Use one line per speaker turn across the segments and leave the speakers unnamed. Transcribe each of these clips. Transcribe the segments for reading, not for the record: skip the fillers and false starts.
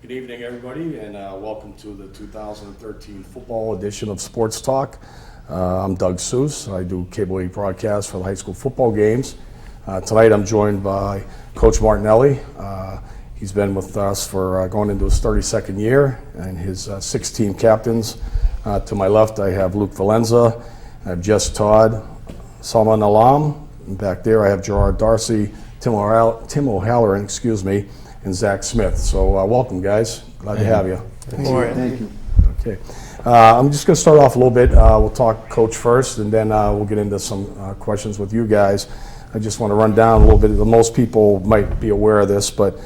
Good evening, everybody, and welcome to the 2013 football edition of Sports Talk. I'm Doug Seuss. I do cable 8 broadcasts for the high school football games. Tonight I'm joined by Coach Martinelli. He's been with us for going into his 32nd year, and his 6 team captains. To my left, I have Luke Valenza, I have Jess Todd, Salman Alam, and back there I have Gerard Darcy, Tim O'Halloran, and Zach Smith. So welcome, guys. Glad to have you.
Thank you.
Okay. I'm just going to start off a little bit. We'll talk coach first, and then we'll get into some questions with you guys. I just want to run down a little bit. Most people might be aware of this, but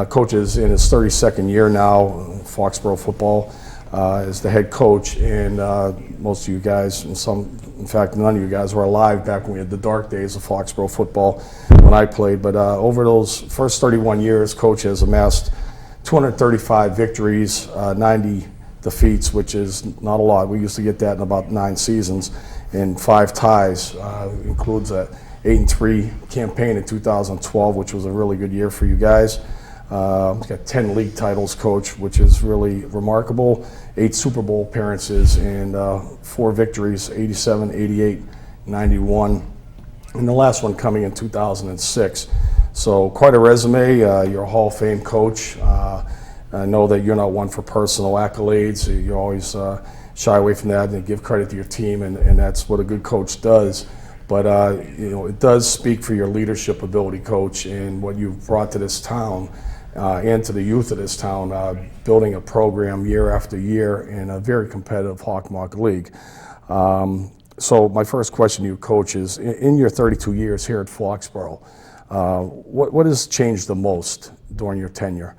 coach is in his 32nd year now, Foxborough football, as the head coach, and most of you guys, in fact, none of you guys were alive back when we had the dark days of Foxborough football when I played. But over those first 31 years, coach has amassed 235 victories, 90 defeats, which is not a lot. We used to get that in about 9 seasons, and 5 ties. Includes a 8-3 campaign in 2012, which was a really good year for you guys. Got 10 league titles, coach, which is really remarkable. 8 Super Bowl appearances and 4 victories, 87, 88, 91, and the last one coming in 2006. So quite a resume. You're a Hall of Fame coach. I know that you're not one for personal accolades. You always shy away from that and give credit to your team, and that's what a good coach does. But it does speak for your leadership ability, coach, and what you've brought to this town and to the youth of this town, building a program year after year in a very competitive Hawk-Mock league. So my first question to you, coach, is in your 32 years here at Foxborough, what has changed the most during your tenure?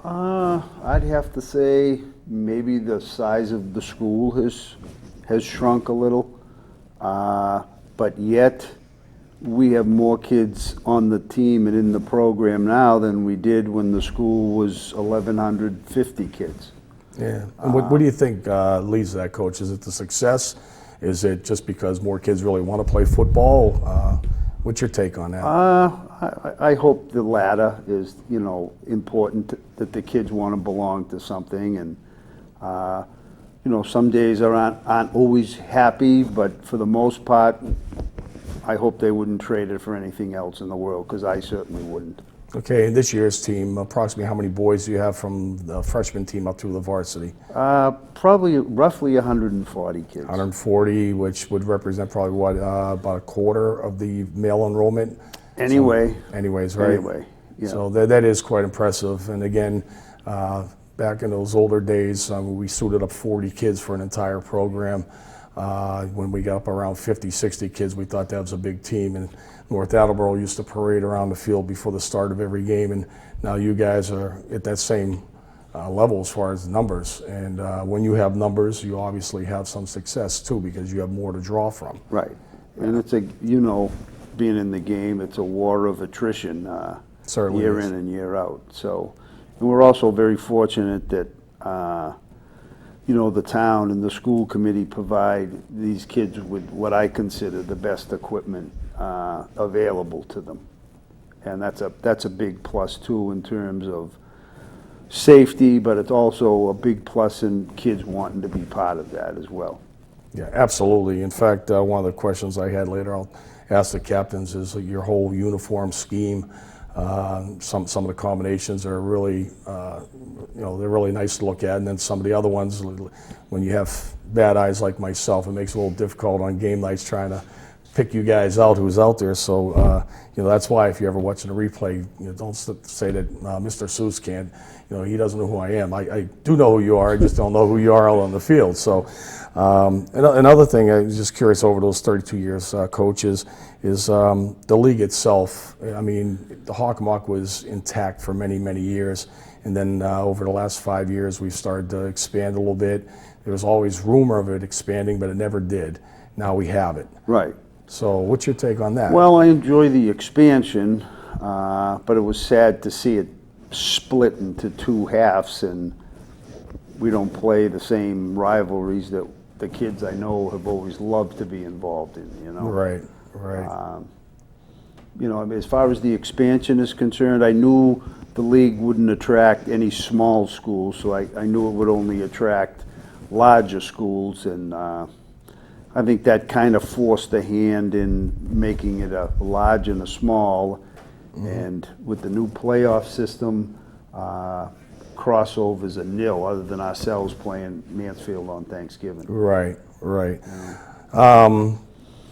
I'd have to say maybe the size of the school has shrunk a little, but yet we have more kids on the team and in the program now than we did when the school was 1,150 kids.
Yeah. And what do you think leads to that, coach? Is it the success? Is it just because more kids really want to play football? What's your take on that?
I hope the latter is, important, that the kids want to belong to something, and some days aren't always happy, but for the most part, I hope they wouldn't trade it for anything else in the world, because I certainly wouldn't.
Okay, and this year's team, approximately how many boys do you have from the freshman team up through the varsity?
Probably roughly 140 kids.
140, which would represent probably what, about a quarter of the male enrollment?
Anyways,
right?
Anyway, yeah.
So that is quite impressive. And again, back in those older days, we suited up 40 kids for an entire program. When we got up around 50, 60 kids, we thought that was a big team. And North Attleboro used to parade around the field before the start of every game. And now you guys are at that same level as far as numbers. And when you have numbers, you obviously have some success too, because you have more to draw from.
Right. And it's being in the game, it's a war of attrition year in and year out. So, and we're also very fortunate that the town and the school committee provide these kids with what I consider the best equipment available to them, and that's a big plus too in terms of safety, but it's also a big plus in kids wanting to be part of that as well.
Yeah, absolutely. In fact, one of the questions I had later, I'll ask the captains, is your whole uniform scheme. Some of the combinations are really, they're really nice to look at, and then some of the other ones, when you have bad eyes like myself, it makes it a little difficult on game nights trying to pick you guys out who's out there. So, that's why if you're ever watching a replay, don't say that Mr. Seuss can't. He doesn't know who I am. I do know who you are. I just don't know who you are out on the field. So, another thing, I was just curious over those 32 years, coach, is the league itself. I mean, the Hawk-Mock was intact for many, many years. And then over the last 5 years, we've started to expand a little bit. There was always rumor of it expanding, but it never did. Now we have it.
Right.
So what's your take on that?
Well, I enjoy the expansion, but it was sad to see it split into 2 halves, and we don't play the same rivalries that the kids I know have always loved to be involved in,
Right.
you know, I mean, as far as the expansion is concerned, I knew the league wouldn't attract any small schools, so I knew it would only attract larger schools, and I think that kind of forced a hand in making it a large and a small. And with the new playoff system, crossovers are nil, other than ourselves playing Mansfield on Thanksgiving.
Right, right.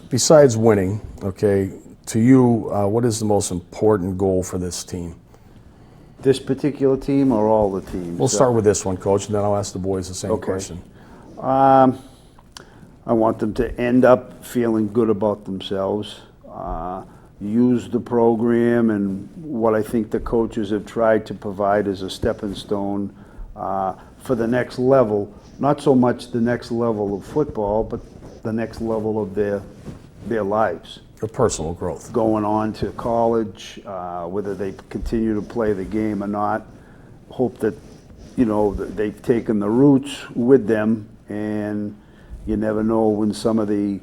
Besides winning, okay, to you, what is the most important goal for this team?
This particular team or all the teams?
We'll start with this one, Coach, and then I'll ask the boys the same
Okay.
question.
I want them to end up feeling good about themselves, use the program and what I think the coaches have tried to provide as a stepping stone for the next level, not so much the next level of football, but the next level of their lives.
Your personal growth.
Going on to college, whether they continue to play the game or not. Hope that, you know, that they've taken the roots with them, and you never know when some of the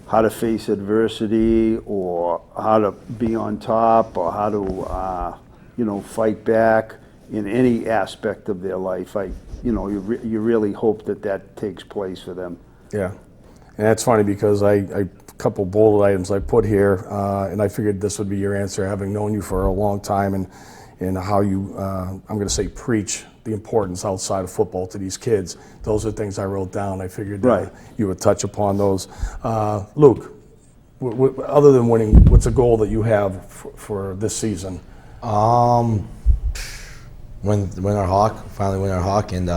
how to face adversity or how to be on top or how to, you know, fight back in any aspect of their life. You really hope that takes place for them.
Yeah, and that's funny because a couple bullet items I put here, and I figured this would be your answer, having known you for a long time, and how you, I'm going to say, preach the importance outside of football to these kids. Those are things I wrote down. I figured
Right.
You would touch upon those. Luke, other than winning, what's a goal that you have for this season?
Win our Hawk, finally win our Hawk, and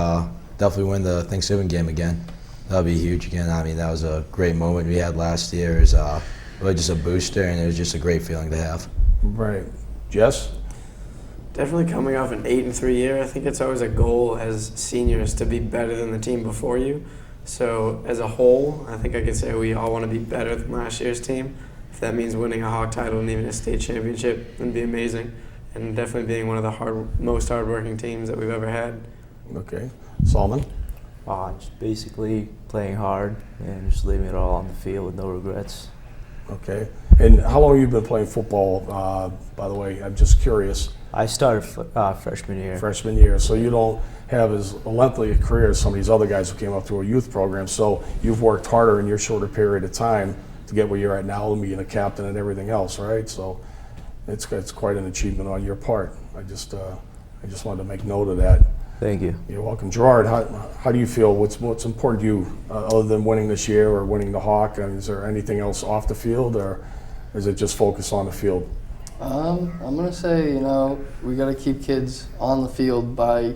definitely win the Thanksgiving game again. That'll be huge again. I mean, that was a great moment we had last year. It was really just a booster, and it was just a great feeling to have.
Right. Jess?
Definitely coming off an 8-3 year, I think it's always a goal as seniors to be better than the team before you. So as a whole, I think I could say we all want to be better than last year's team. If that means winning a Hawk title and even a state championship, it'd be amazing. And definitely being one of the most hardworking teams that we've ever had.
Okay. Solomon?
Just basically playing hard and just leaving it all on the field with no regrets.
Okay. And how long have you been playing football, by the way? I'm just curious.
I started freshman year.
Freshman year. So you don't have as lengthy a career as some of these other guys who came up through a youth program. So you've worked harder in your shorter period of time to get where you're at now and being a captain and everything else, right? So it's quite an achievement on your part. I just wanted to make note of that.
Thank you.
You're welcome. Gerard, how do you feel? What's important to you other than winning this year or winning the Hawk? And is there anything else off the field, or is it just focus on the field?
I'm going to say, we got to keep kids on the field by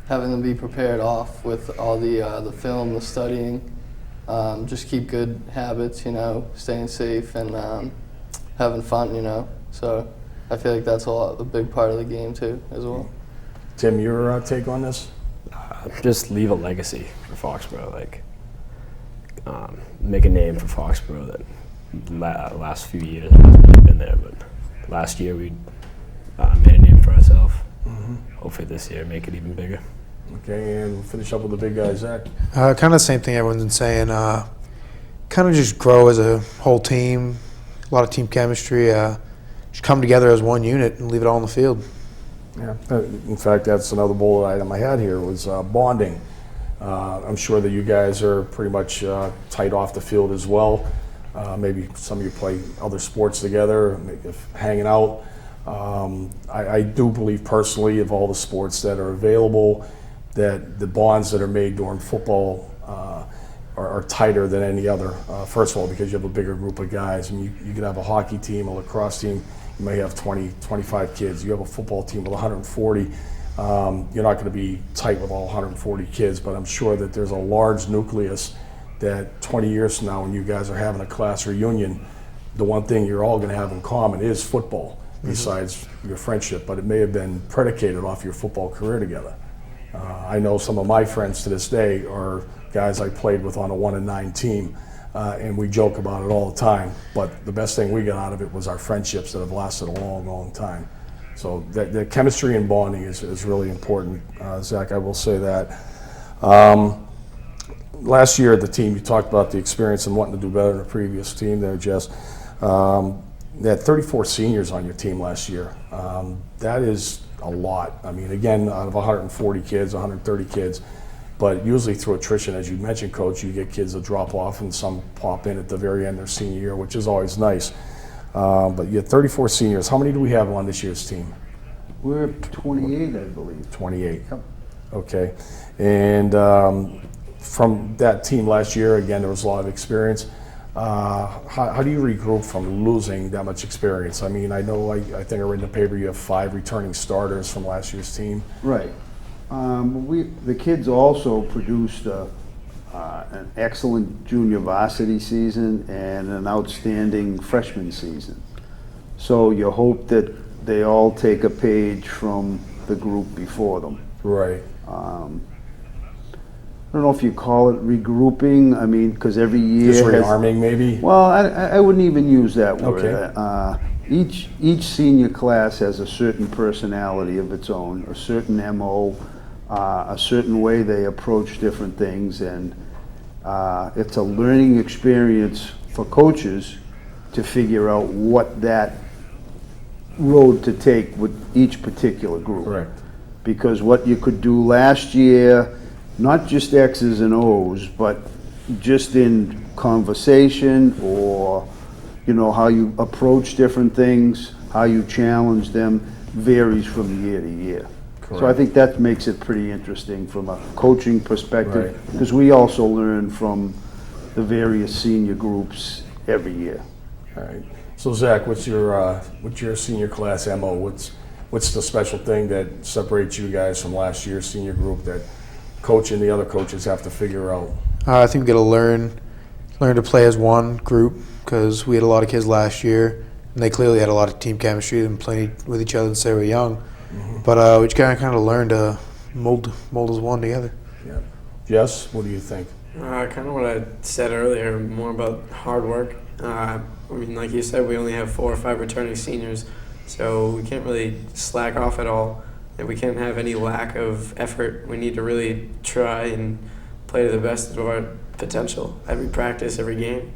having them be prepared off with all the film, the studying. Just keep good habits, staying safe and having fun, So I feel like that's a big part of the game too, as well.
Tim, your take on this?
Just leave a legacy for Foxborough, make a name for Foxborough that last few years hasn't really been there, but last year we made a name for ourselves. Mm-hmm. Hopefully this year make it even bigger.
Okay, and we'll finish up with the big guy, Zach.
Kind of the same thing everyone's been saying. Kind of just grow as a whole team, a lot of team chemistry. Just come together as one unit and leave it all on the field.
Yeah, in fact, that's another bullet item I had here was bonding. I'm sure that you guys are pretty much tight off the field as well. Maybe some of you play other sports together, hanging out. I do believe personally of all the sports that are available that the bonds that are made during football are tighter than any other. First of all, because you have a bigger group of guys. I mean, you could have a hockey team, a lacrosse team, you may have 20, 25 kids. You have a football team with 140. You're not going to be tight with all 140 kids, but I'm sure that there's a large nucleus that 20 years from now when you guys are having a class reunion, the one thing you're all going to have in common is football, besides your friendship, but it may have been predicated off your football career together. I know some of my friends to this day are guys I played with on a 1-9 team, and we joke about it all the time, but the best thing we got out of it was our friendships that have lasted a long, long time. So the chemistry and bonding is really important. Zach, I will say that. Last year at the team, you talked about the experience and wanting to do better than the previous team there, Jess. had 34 seniors on your team last year. That is a lot. I mean, again, out of 140 kids, 130 kids, but usually through attrition, as you mentioned, Coach, you get kids that drop off and some pop in at the very end of their senior year, which is always nice. But you had 34 seniors. How many do we have on this year's team?
We're 28, I believe.
28.
Yep.
Okay. And from that team last year, again, there was a lot of experience. How do you regroup from losing that much experience? I mean, I know, I think I read in the paper you have 5 returning starters from last year's team.
Right. The kids also produced an excellent junior varsity season and an outstanding freshman season. So you hope that they all take a page from the group before them.
Right.
I don't know if you call it regrouping. I mean, because every year
Just
has,
rearming, maybe?
well, I wouldn't even use that word.
Okay.
Each senior class has a certain personality of its own, a certain MO, a certain way they approach different things, and it's a learning experience for coaches to figure out what that road to take with each particular group.
Correct.
Because what you could do last year, not just X's and O's, but just in conversation or, you know, how you approach different things, how you challenge them, varies from year to year. So I
Correct.
think that makes it pretty interesting from a coaching perspective,
Right.
because we also learn from the various senior groups every year.
All right. So Zach, what's your senior class MO? What's the special thing that separates you guys from last year's senior group that Coach and the other coaches have to figure out?
I think we got to learn to play as one group, because we had a lot of kids last year, and they clearly had a lot of team chemistry and played with each other since they were young. But we just kind of learned to mold as one together.
Yeah. Jess, what do you think?
Kind of what I said earlier, more about hard work. I mean, like you said, we only have 4 or 5 returning seniors, so we can't really slack off at all. And we can't have any lack of effort. We need to really try and play to the best of our potential every practice, every game.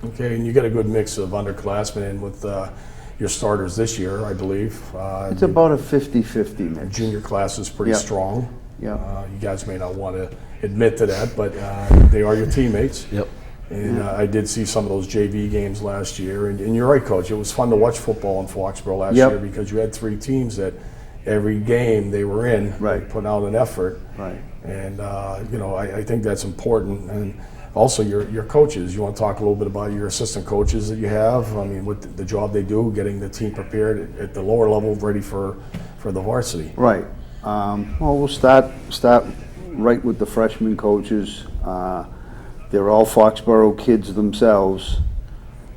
Okay, and you got a good mix of underclassmen in with your starters this year, I believe.
It's about a 50-50 mix.
Junior class is pretty
Yep.
strong.
Yeah.
You guys may not want to admit to that, but they are your teammates.
Yep.
And I did see some of those JV games last year. And you're right, Coach. It was fun to watch football in Foxborough last
Yep.
year because you had 3 teams that every game they were in,
Right.
putting out an effort.
Right.
And, you know, I think that's important. And also your coaches. You want to talk a little bit about your assistant coaches that you have? I mean, what the job they do, getting the team prepared at the lower level, ready for the varsity.
Right. Well, we'll start right with the freshman coaches. They're all Foxborough kids themselves,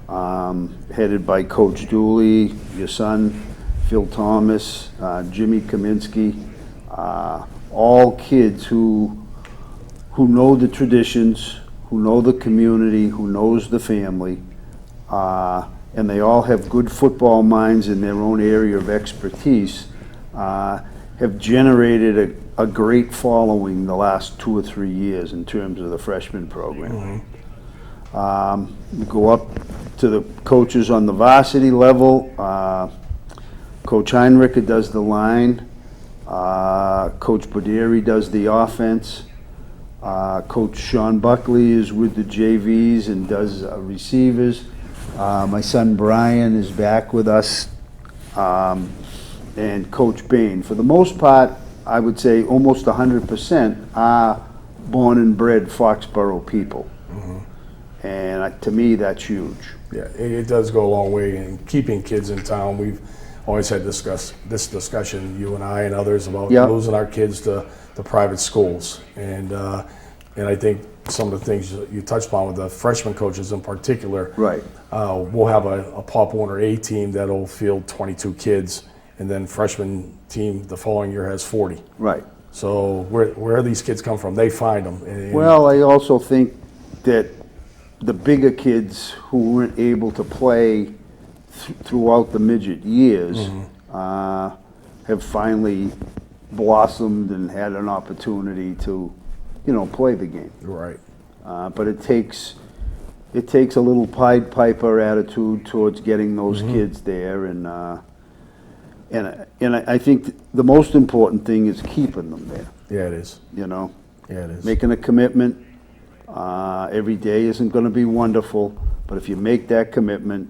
headed by Coach Dooley, your son, Phil Thomas, Jimmy Kaminsky, all kids who know the traditions, who know the community, who knows the family, and they all have good football minds in their own area of expertise, have generated a great following the last 2 or 3 years in terms of the freshman program. We go up to the coaches on the varsity level. Coach Heinrich does the line. Coach Boderi does the offense. Coach Sean Buckley is with the JVs and does receivers. My son Brian is back with us. And Coach Bain. For the most part, I would say almost 100% are born and bred Foxborough people. And to me, that's huge.
Yeah, it does go a long way in keeping kids in town. We've always had this discussion, you and I and others, about
Yep.
losing our kids to private schools. And I think some of the things you touched on with the freshman coaches in particular.
Right.
We'll have a Pop Warner A team that'll field 22 kids, and then freshman team the following year has 40.
Right.
So where these kids come from, they find them. And
Well, I also think that the bigger kids who weren't able to play throughout the midget years have finally blossomed and had an opportunity to, play the game.
Right.
But it takes it takes a little Pied Piper attitude towards getting those kids there, and I think the most important thing is keeping them there.
Yeah, it is.
You know,
Yeah, it is.
making a commitment. Every day isn't going to be wonderful, but if you make that commitment,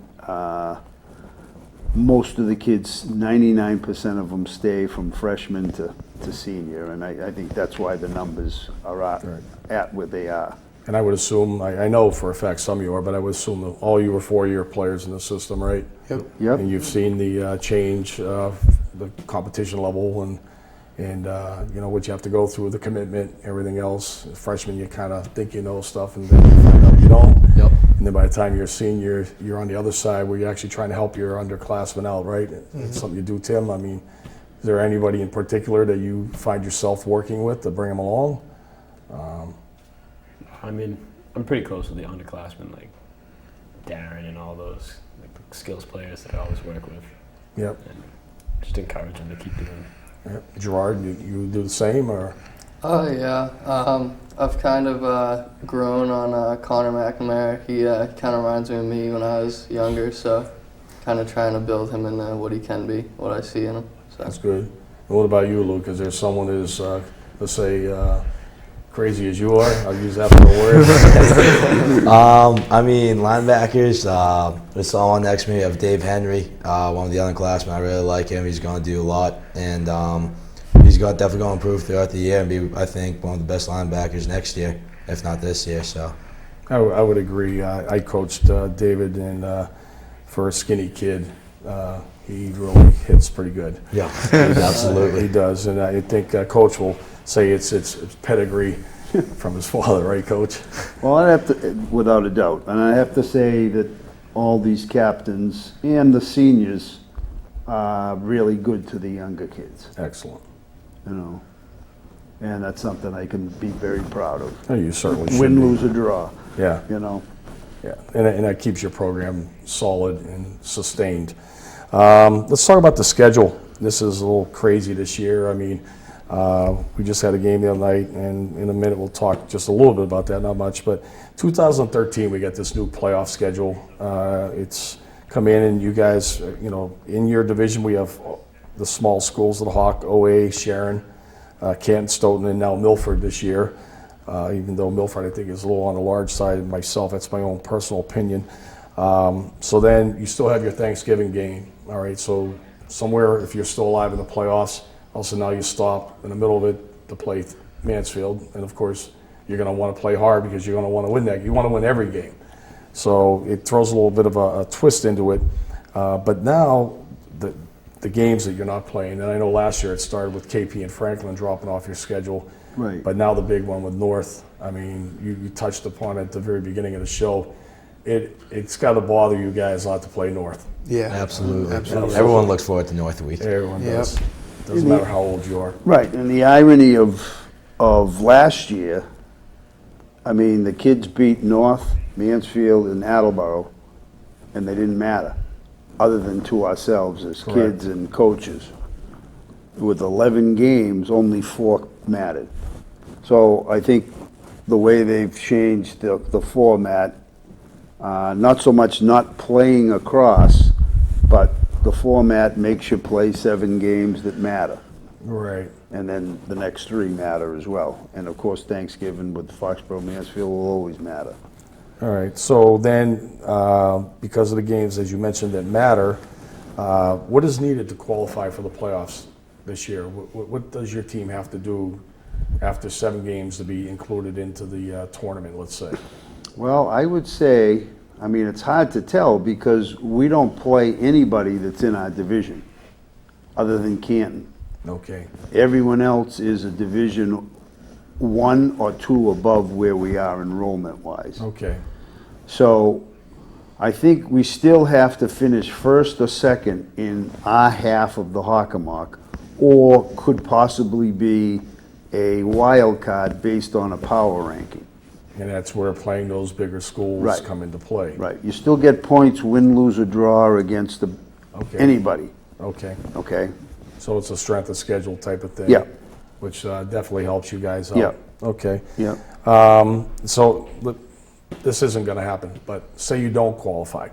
most of the kids, 99% of them stay from freshman to senior, and I think that's why the numbers are at where they are.
And I would assume, I know for a fact some of you are, but I would assume that all you were 4-year players in the system, right?
Yep.
Yep.
And you've seen the change of the competition level and you know what you have to go through, the commitment, everything else. Freshman, you kind of think you know stuff, and then you find out you don't.
Yep.
And then by the time you're a senior, you're on the other side where you're actually trying to help your underclassmen out, right? It's something you do, Tim. I mean, is there anybody in particular that you find yourself working with to bring them along?
I mean, I'm pretty close with the underclassmen, like Darren and all those like skills players that I always work with.
Yep.
And just encourage them to keep doing.
Yep. Gerard, you do the same, or?
Oh yeah, I've kind of grown on Connor McNamara. He kind of reminds me of me when I was younger, so kind of trying to build him into what he can be, what I see in him. So.
That's good. And what about you, Luke? Is there someone who's, let's say, crazy as you are? I'll use that for a word.
I mean, linebackers, there's someone next to me of Dave Henry, one of the underclassmen. I really like him. He's going to do a lot, and he's definitely going to improve throughout the year and be, I think, one of the best linebackers next year, if not this year. So,
I would agree. I coached David, and for a skinny kid, he really hits pretty good.
yeah, absolutely.
He does, and I think Coach will say it's pedigree from his father, right, Coach?
Well, I have to, without a doubt, and I have to say that all these captains and the seniors are really good to the younger kids,
Excellent.
you know, and that's something I can be very proud of.
Oh, you certainly should
Win,
be.
lose, or draw,
Yeah,
you know.
yeah, and that keeps your program solid and sustained. Let's talk about the schedule. This is a little crazy this year. I mean, we just had a game the other night, and in a minute we'll talk just a little bit about that, not much. But 2013, we got this new playoff schedule. It's come in, and you guys, you know, in your division, we have the small schools of the Hawk, OA, Sharon, Canton, Stoughton, and now Milford this year. Even though Milford, I think, is a little on the large side myself. That's my own personal opinion. So then you still have your Thanksgiving game. All right, so somewhere, if you're still alive in the playoffs, also now you stop in the middle of it to play Mansfield. And of course, you're going to want to play hard because you're going to want to win that. You want to win every game. So it throws a little bit of a twist into it. But now the games that you're not playing, and I know last year it started with KP and Franklin dropping off your schedule.
Right.
But now the big one with North, I mean, you touched upon it at the very beginning of the show. It's got to bother you guys a lot to play North.
Yeah,
Absolutely.
Absolutely.
Everyone looks forward to North Week.
Everyone
Yep.
does. Doesn't matter how old you are.
Right, and the irony of last year, I mean, the kids beat North, Mansfield, and Attleboro, and they didn't matter, other than to ourselves as
Correct.
kids and coaches. With 11 games, only 4 mattered. So I think the way they've changed the format, not so much not playing across, but the format makes you play 7 games that matter.
Right.
And then the next 3 matter as well. And of course, Thanksgiving with Foxborough, Mansfield will always matter.
All right. So then, because of the games, as you mentioned, that matter, what is needed to qualify for the playoffs this year? What does your team have to do after 7 games to be included into the tournament, let's say?
Well, I would say, I mean, it's hard to tell because we don't play anybody that's in our division other than Canton.
Okay.
Everyone else is a Division 1 or 2 above where we are enrollment-wise.
Okay.
So I think we still have to finish first or second in our half of the Hockomock, or could possibly be a wild card based on a power ranking.
And that's where playing those bigger schools
Right.
come into play.
Right, you still get points, win, lose, or draw against
Okay.
anybody,
Okay.
okay?
So it's a strength of schedule type of thing.
Yeah.
Which definitely helps you guys out.
Yeah.
Okay.
Yeah.
So this isn't going to happen, but say you don't qualify,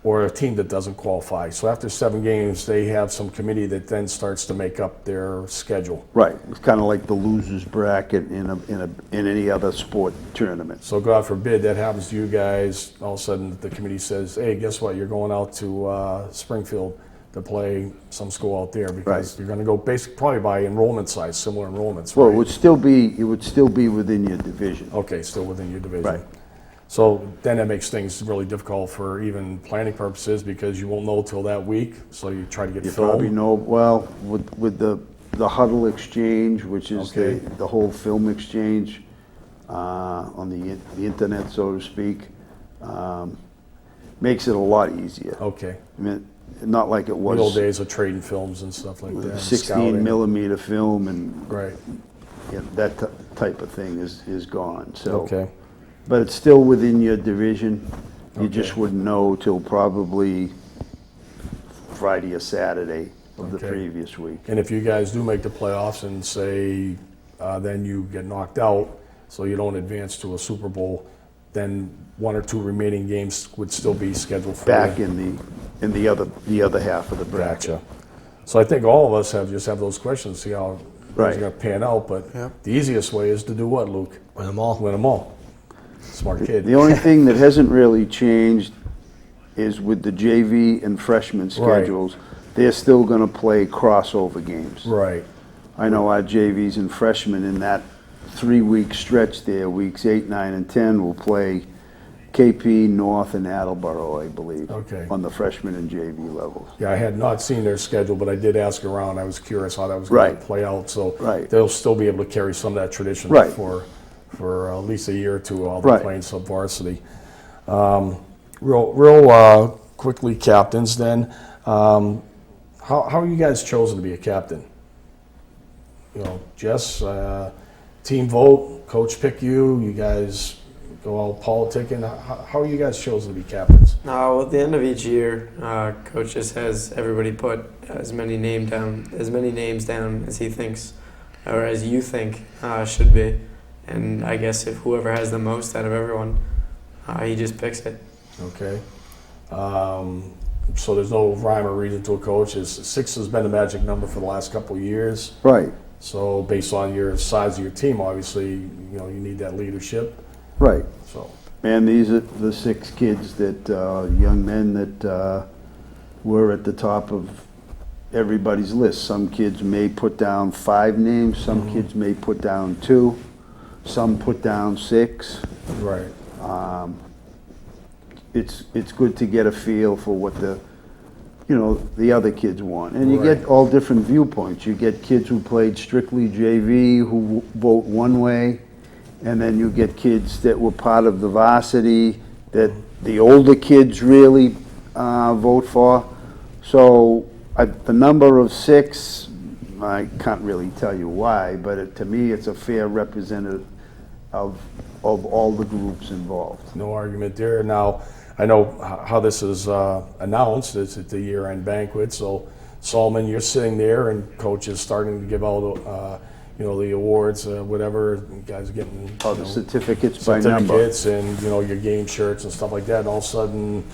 or a team that doesn't qualify. So after 7 games, they have some committee that then starts to make up their schedule.
Right, it's kind of like the losers bracket in any other sport tournament.
So God forbid that happens to you guys. All of a sudden, the committee says, "Hey, guess what? You're going out to Springfield to play some school out there because
Right.
you're going to go probably by enrollment size, similar enrollments."
Well,
right?
it would still be within your division.
Okay, still within your division.
Right.
So then that makes things really difficult for even planning purposes because you won't know till that week. So you try to get
You
film.
probably know, well, with the huddle exchange, which is
Okay.
the whole film exchange on the internet, so to speak, makes it a lot easier.
Okay.
I mean, not like it
The old
was
days of trading films and stuff like that. and
16
scouting.
millimeter film and
Right.
that type of thing is gone. So,
Okay.
but it's still within your division. You just
Okay.
wouldn't know till probably Friday or Saturday of the
Okay.
previous week.
And if you guys do make the playoffs and say then you get knocked out, so you don't advance to a Super Bowl, then 1 or 2 remaining games would still be scheduled for
Back
you.
in the other half of the bracket.
Gotcha. So I think all of us have those questions, see how things
Right.
are going to pan out. But
Yep.
the easiest way is to do what, Luke?
Win them all.
Win them all. Smart kid.
The only thing that hasn't really changed is with the JV and freshman schedules, they're still going to play crossover games.
Right.
I know our JVs and freshmen in that 3-week stretch there, weeks 8, 9, and 10, will play KP, North, and Attleboro, I believe,
Okay.
on the freshman and JV levels.
Yeah, I had not seen their schedule, but I did ask around. I was curious how that was going
Right.
to play out. So
Right.
they'll still be able to carry some of that tradition
Right.
for at least a year or two while they're
Right.
playing sub varsity. Real quickly, captains. Then, how are you guys chosen to be a captain? You know, Jess, team vote, coach pick you. You guys go all politicking. How are you guys chosen to be captains?
Well, at the end of each year, coach just has everybody put as many names down as he thinks, or as you think should be. And I guess if whoever has the most out of everyone, he just picks it.
Okay. So there's no rhyme or reason to a coach. 6 has been the magic number for the last couple of years.
Right,
So based on your size of your team, obviously, you know, you need that leadership.
right.
So
And these are the 6 kids that, young men that were at the top of everybody's list. Some kids may put down 5 names, some kids may put down 2, some put down 6.
right.
It's good to get a feel for what the other kids want. And you
Right.
get all different viewpoints. You get kids who played strictly JV who vote one way, and then you get kids that were part of the varsity that the older kids really vote for. So the number of 6, I can't really tell you why, but to me it's a fair representative of all the groups involved.
No argument there. Now, I know how this is announced. It's at the year-end banquet. So, Solomon, you're sitting there, and coach is starting to give out, the awards, whatever. You guys are getting
Oh, the certificates by number.
certificates and your game shirts and stuff like that. And all of a sudden,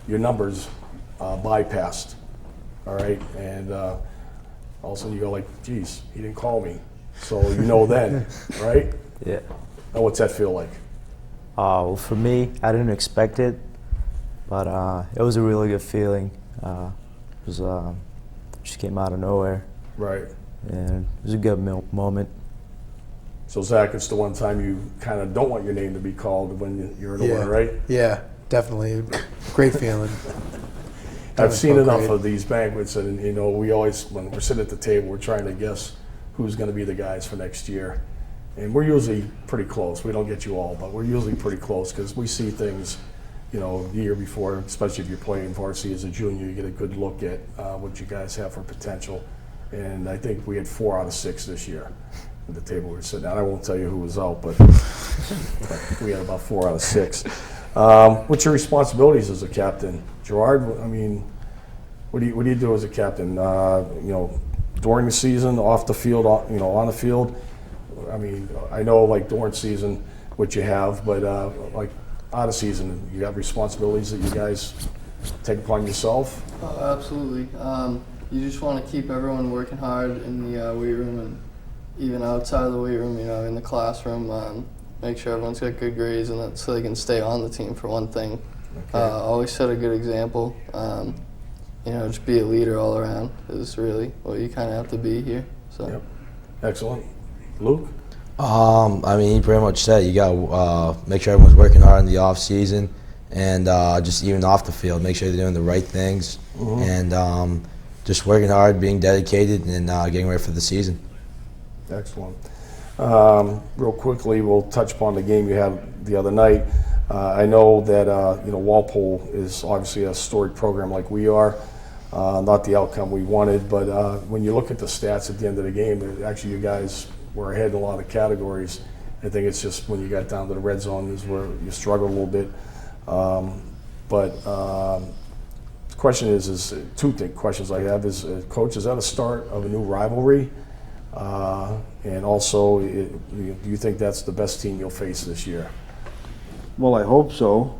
your numbers bypassed. All right, and all of a sudden you go like, "Geez, he didn't call me." So then, right?
Yeah.
Now, what's that feel like?
Well, for me, I didn't expect it, but it was a really good feeling. Just came out of nowhere,
Right.
and it was a good moment.
So Zach, it's the one time you kind of don't want your name to be called when you're in a win, right?
Yeah, definitely. Great feeling.
I've seen
felt
enough
great.
of these banquets, and we always, when we're sitting at the table, we're trying to guess who's going to be the guys for next year, and we're usually pretty close. We don't get you all, but we're usually pretty close because we see things, the year before, especially if you're playing varsity as a junior, you get a good look at what you guys have for potential. And I think we had 4 out of 6 this year at the table we were sitting at. I won't tell you who was out, but we had about 4 out of 6. What's your responsibilities as a captain, Gerard? I mean, what do you do as a captain? During the season, off the field, on the field. I mean, I know like during season what you have, but out of season, you got responsibilities that you guys take upon yourself?
Absolutely. You just want to keep everyone working hard in the weight room and even outside of the weight room, in the classroom. Make sure everyone's got good grades and that so they can stay on the team for one thing.
Okay.
Always set a good example. Just be a leader all around is really what you kind of have to be here. So.
Yep. Excellent. Luke?
He pretty much said you got to make sure everyone's working hard in the off season, and just even off the field, make sure they're doing the right things, and just working hard, being dedicated, and getting ready for the season.
Excellent. Real quickly, we'll touch upon the game you had the other night. I know that Walpole is obviously a storied program like we are. Not the outcome we wanted, but when you look at the stats at the end of the game, actually you guys were ahead in a lot of categories. I think it's just when you got down to the red zone is where you struggled a little bit. The question is two questions I have is, Coach, is that a start of a new rivalry? And also, do you think that's the best team you'll face this year?
Well, I hope so,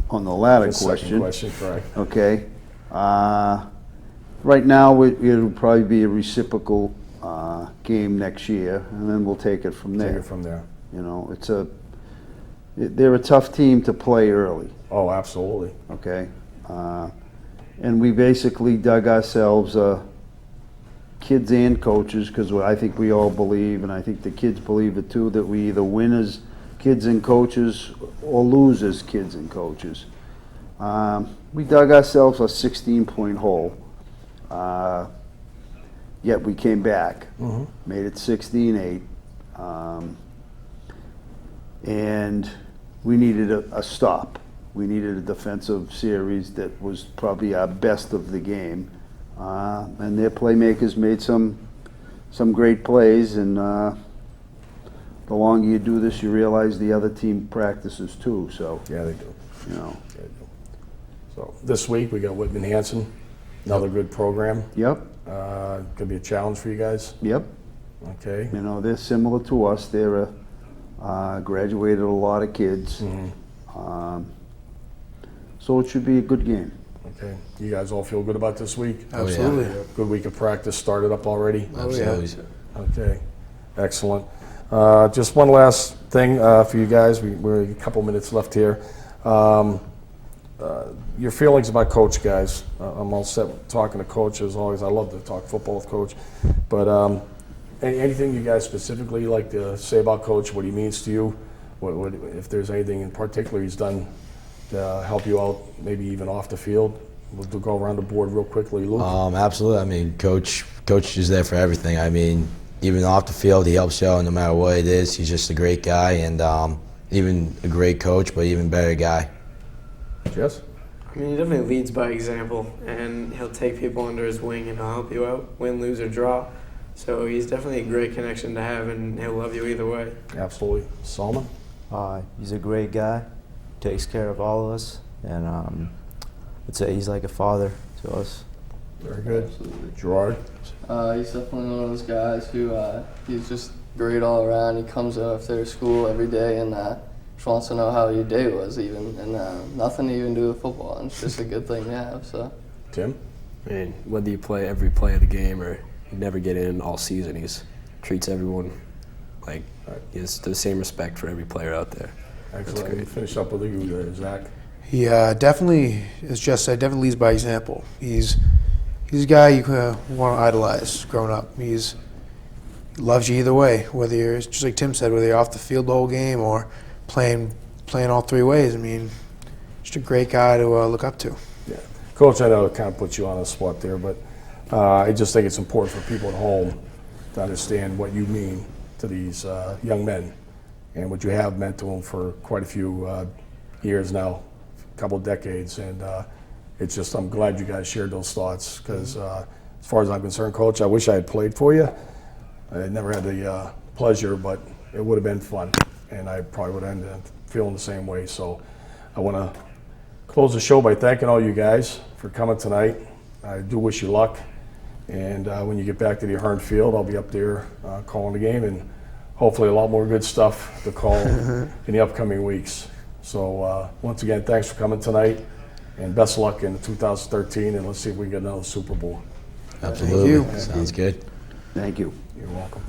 on the latter
The second question, correct.
Okay. Right now, it'll probably be a reciprocal game next year, and then we'll take it from there.
Take it from there.
They're a tough team to play early.
Oh, absolutely.
Okay. And we basically dug ourselves, kids and coaches, because I think we all believe, and I think the kids believe it too, that we either win as kids and coaches or lose as kids and coaches. We dug ourselves a 16-point hole, yet we came back, made it 16-8, and we needed a stop. We needed a defensive series that was probably our best of the game, and their playmakers made some great plays, and the longer you do this, you realize the other team practices too. So
Yeah, they do.
you know,
Yeah, they do. So this week we got Whitman Hanson, another good program.
yep,
Could be a challenge for you guys.
yep.
Okay.
They're similar to us. They're graduated a lot of kids, so it should be a good game.
Okay. You guys all feel good about this week?
Oh, yeah.
Absolutely.
Good week of practice started up already?
Absolutely.
Okay. Excellent. Just one last thing for you guys. We're a couple minutes left here. Your feelings about Coach, guys. I'm all set talking to Coach as always. I love to talk football with Coach. But anything you guys specifically like to say about Coach, what he means to you? What, if there's anything in particular he's done to help you out, maybe even off the field? We'll go around the board real quickly. Luke?
Absolutely. Coach is there for everything. Even off the field, he helps you out no matter what it is. He's just a great guy, and even a great coach, but even better guy.
Jess?
He definitely leads by example, and he'll take people under his wing and he'll help you out, win, lose, or draw. So he's definitely a great connection to have, and he'll love you either way.
Absolutely. Salman?
He's a great guy, takes care of all of us, and I'd say he's like a father to us.
Very good.
Absolutely.
Gerard?
He's definitely one of those guys who he's just great all around. He comes after school every day and just wants to know how your day was even, and nothing to even do with football. And it's just a good thing to have. So.
Tim?
Whether you play every play of the game or you never get in all season, he treats everyone like he has the same respect for every player out there.
Excellent.
great.
Finish up with you, Zach.
He definitely, as Jess said, definitely leads by example. He's a guy you want to idolize growing up. He loves you either way, whether you're, just like Tim said, whether you're off the field the whole game or playing all three ways. Just a great guy to look up to.
Yeah. Coach, I know it kind of puts you on the spot there, but I just think it's important for people at home to understand what you mean to these young men and what you have meant to them for quite a few years now, a couple of decades. And it's just, I'm glad you guys shared those thoughts because as far as I'm concerned, Coach, I wish I had played for you. I never had the pleasure, but it would have been fun. And I probably would have ended up feeling the same way. So I want to close the show by thanking all you guys for coming tonight. I do wish you luck. And when you get back to the Ahern Field, I'll be up there calling the game and hopefully a lot more good stuff to call in the upcoming weeks. So once again, thanks for coming tonight, and best of luck in 2013, and let's see if we get another Super Bowl.
Absolutely.
Thank you.
Sounds good.
Thank you.
You're welcome.